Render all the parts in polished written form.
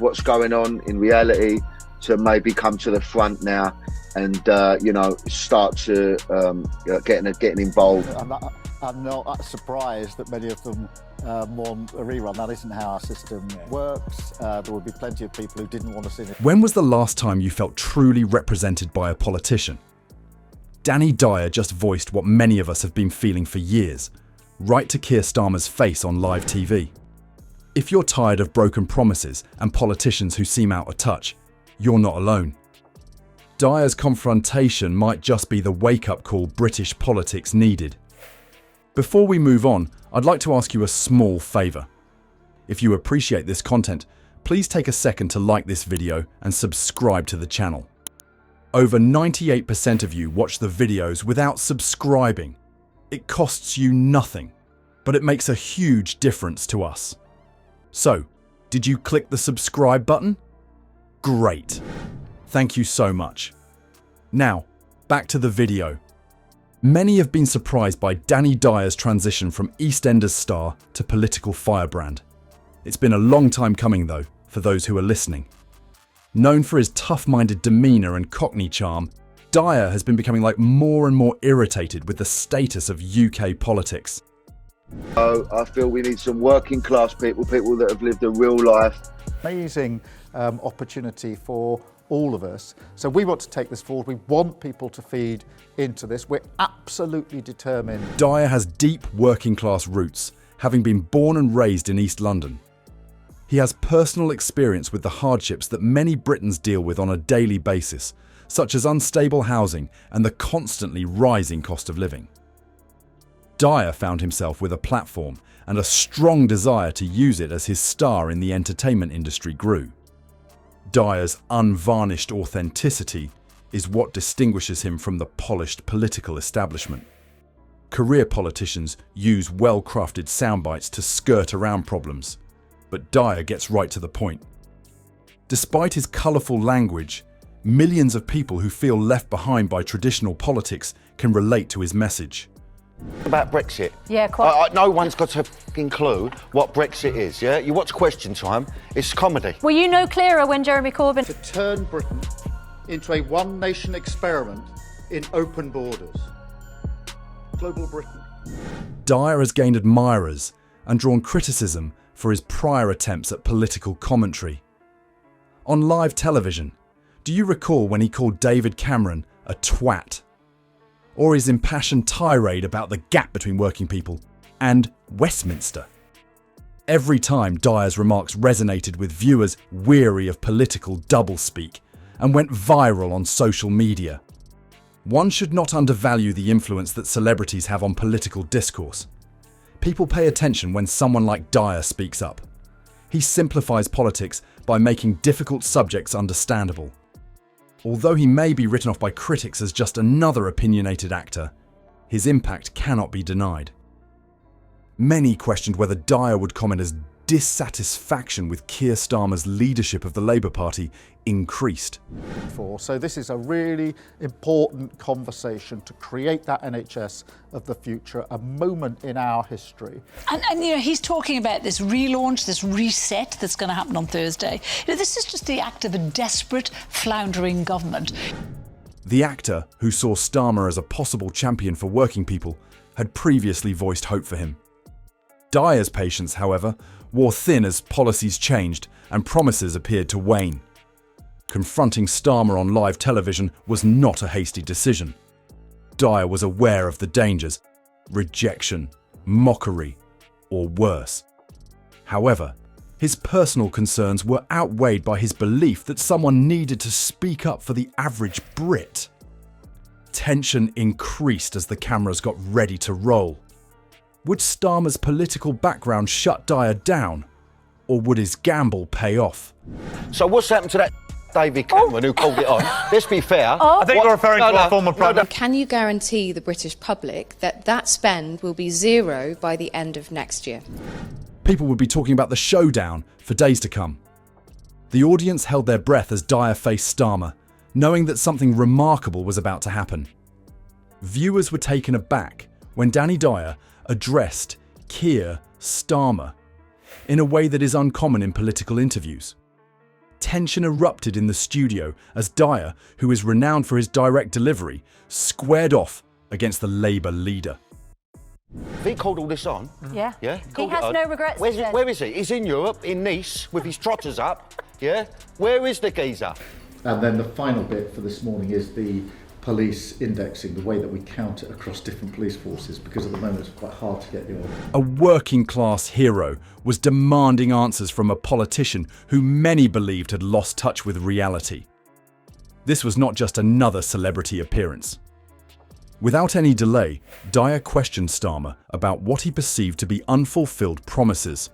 what's going on in reality to maybe come to the front now and, start to getting involved. I'm not surprised that many of them want a rerun. That isn't how our system works. There would be plenty of people who didn't want to see it. When was the last time you felt truly represented by a politician? Danny Dyer just voiced what many of us have been feeling for years, right to Keir Starmer's face on live TV. If you're tired of broken promises and politicians who seem out of touch, you're not alone. Dyer's confrontation might just be the wake-up call British politics needed. Before we move on, I'd like to ask you a small favour. If you appreciate this content, please take a second to like this video and subscribe to the channel. Over 98% of you watch the videos without subscribing. It costs you nothing, but it makes a huge difference to us. So, did you click the subscribe button? Great. Thank you so much. Now, back to the video. Many have been surprised by Danny Dyer's transition from EastEnders star to political firebrand. It's been a long time coming though, for those who are listening. Known for his tough-minded demeanour and Cockney charm, Dyer has been becoming more and more irritated with the status of UK politics. I feel we need some working class people that have lived a real life. Amazing opportunity for all of us. So we want to take this forward. We want people to feed into this. We're absolutely determined. Dyer has deep working class roots, having been born and raised in East London. He has personal experience with the hardships that many Britons deal with on a daily basis, such as unstable housing and the constantly rising cost of living. Dyer found himself with a platform and a strong desire to use it as his star in the entertainment industry grew. Dyer's unvarnished authenticity is what distinguishes him from the polished political establishment. Career politicians use well-crafted soundbites to skirt around problems, but Dyer gets right to the point. Despite his colourful language, millions of people who feel left behind by traditional politics can relate to his message. About Brexit. Yeah, quite. No one's got a fucking clue what Brexit is, yeah? You watch Question Time, it's comedy. Were you no clearer when Jeremy Corbyn... To turn Britain into a one-nation experiment in open borders. Global Britain. Dyer has gained admirers and drawn criticism for his prior attempts at political commentary. On live television, do you recall when he called David Cameron a twat? Or his impassioned tirade about the gap between working people and Westminster? Every time Dyer's remarks resonated with viewers weary of political doublespeak and went viral on social media. One should not undervalue the influence that celebrities have on political discourse. People pay attention when someone like Dyer speaks up. He simplifies politics by making difficult subjects understandable. Although he may be written off by critics as just another opinionated actor, his impact cannot be denied. Many questioned whether Dyer would comment as dissatisfaction with Keir Starmer's leadership of the Labour Party increased. So this is a really important conversation to create that NHS of the future, a moment in our history. And he's talking about this relaunch, this reset that's going to happen on Thursday. This is just the act of a desperate, floundering government. The actor, who saw Starmer as a possible champion for working people, had previously voiced hope for him. Dyer's patience, however, wore thin as policies changed and promises appeared to wane. Confronting Starmer on live television was not a hasty decision. Dyer was aware of the dangers: rejection, mockery, or worse. However, his personal concerns were outweighed by his belief that someone needed to speak up for the average Brit. Tension increased as the cameras got ready to roll. Would Starmer's political background shut Dyer down, or would his gamble pay off? So what's happened to that David Cameron who called it on? Let's be fair. I think you're referring to our former Prime Minister. Can you guarantee the British public that that spend will be zero by the end of next year? People would be talking about the showdown for days to come. The audience held their breath as Dyer faced Starmer, knowing that something remarkable was about to happen. Viewers were taken aback when Danny Dyer addressed Keir Starmer in a way that is uncommon in political interviews. tension erupted in the studio as Dyer, who is renowned for his direct delivery, squared off against the Labour leader. Have he called all this on? Yeah. Yeah? He Called has it on. no regrets. Where is he? He's in Europe, in Nice, with his trotters up. Yeah? Where is the geezer? And then the final bit for this morning is the police indexing, the way that we count it across different police forces, because at the moment it's quite hard to get your... A working class hero was demanding answers from a politician who many believed had lost touch with reality. This was not just another celebrity appearance. Without any delay, Dyer questioned Starmer about what he perceived to be unfulfilled promises.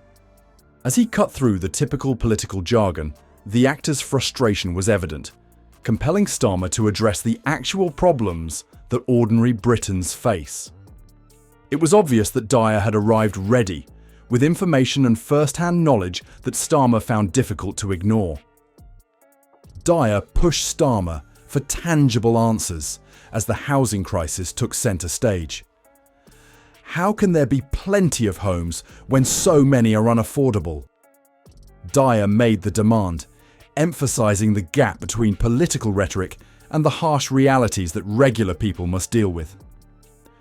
As he cut through the typical political jargon, the actor's frustration was evident, compelling Starmer to address the actual problems that ordinary Britons face. It was obvious that Dyer had arrived ready, with information and first-hand knowledge that Starmer found difficult to ignore. Dyer pushed Starmer for tangible answers as the housing crisis took centre stage. How can there be plenty of homes when so many are unaffordable? Dyer made the demand, emphasising the gap between political rhetoric and the harsh realities that regular people must deal with.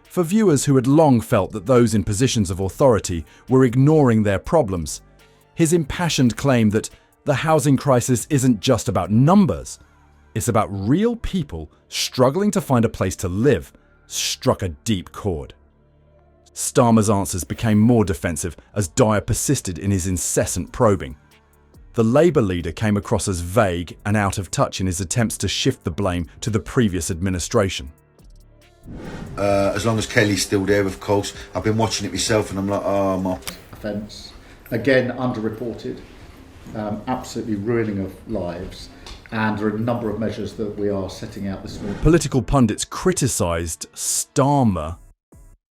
For viewers who had long felt that those in positions of authority were ignoring their problems, his impassioned claim that the housing crisis isn't just about numbers, it's about real people struggling to find a place to live, struck a deep chord. Starmer's answers became more defensive as Dyer persisted in his incessant probing. The Labour leader came across as vague and out of touch in his attempts to shift the blame to the previous administration. As long as Kelly's still there, of course. I've been watching it myself and I'm like, oh, my... Offence. Again, underreported, absolutely ruining of lives. And there are a number of measures that we are setting out this morning. Political pundits criticised Starmer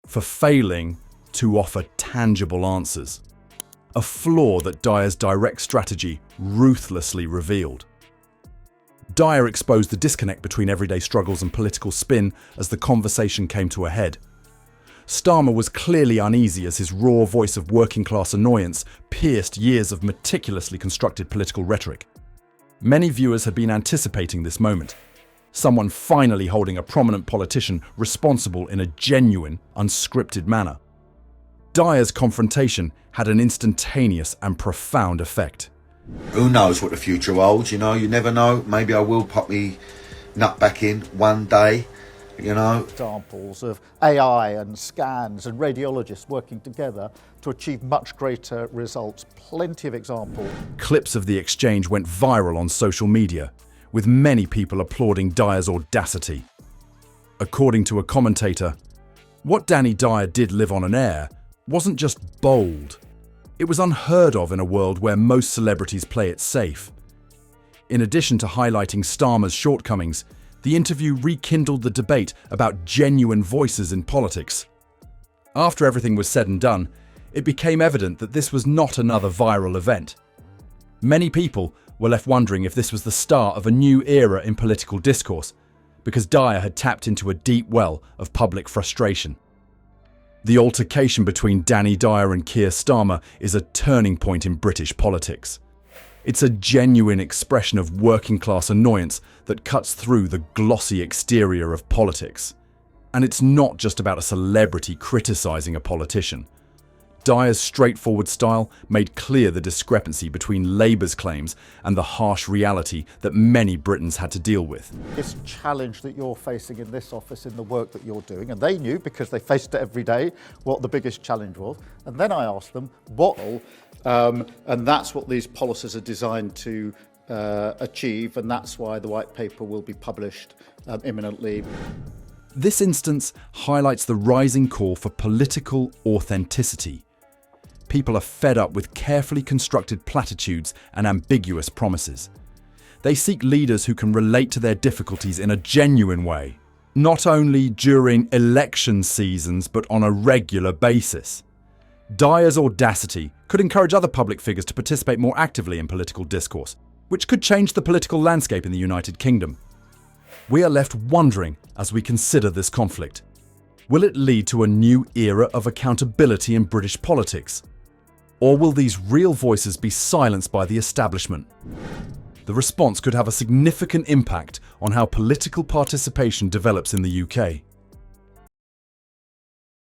for failing to offer tangible answers, a flaw that Dyer's direct strategy ruthlessly revealed. Dyer exposed the disconnect between everyday struggles and political spin as the conversation came to a head. Starmer was clearly uneasy as his raw voice of working-class annoyance pierced years of meticulously constructed political rhetoric. Many viewers had been anticipating this moment, someone finally holding a prominent politician responsible in a genuine, unscripted manner. Dyer's confrontation had an instantaneous and profound effect. Who knows what the future holds, you know? You never know. Maybe I will pop me nut back in one day, you know? Examples of AI and scans and radiologists working together to achieve much greater results. Plenty of examples. Clips of the exchange went viral on social media, with many people applauding Dyer's audacity. According to a commentator, what Danny Dyer did live on an air wasn't just bold. It was unheard of in a world where most celebrities play it safe. In addition to highlighting Starmer's shortcomings, the interview rekindled the debate about genuine voices in politics. After everything was said and done, it became evident that this was not another viral event. Many people were left wondering if this was the start of a new era in political discourse, because Dyer had tapped into a deep well of public frustration. The altercation between Danny Dyer and Keir Starmer is a turning point in British politics. It's a genuine expression of working-class annoyance that cuts through the glossy exterior of politics. And it's not just about a celebrity criticising a politician. Dyer's straightforward style made clear the discrepancy between Labour's claims and the harsh reality that many Britons had to deal with. This challenge that you're facing in this office in the work that you're doing, and they knew because they faced it every day what the biggest challenge was. And then I asked them what, and that's what these policies are designed to achieve, and that's why the white paper will be published imminently. This instance highlights the rising call for political authenticity. People are fed up with carefully constructed platitudes and ambiguous promises. They seek leaders who can relate to their difficulties in a genuine way, not only during election seasons but on a regular basis. Dyer's audacity could encourage other public figures to participate more actively in political discourse, which could change the political landscape in the United Kingdom. We are left wondering as we consider this conflict. Will it lead to a new era of accountability in British politics? Or will these real voices be silenced by the establishment? the response could have a significant impact on how political participation develops in the UK.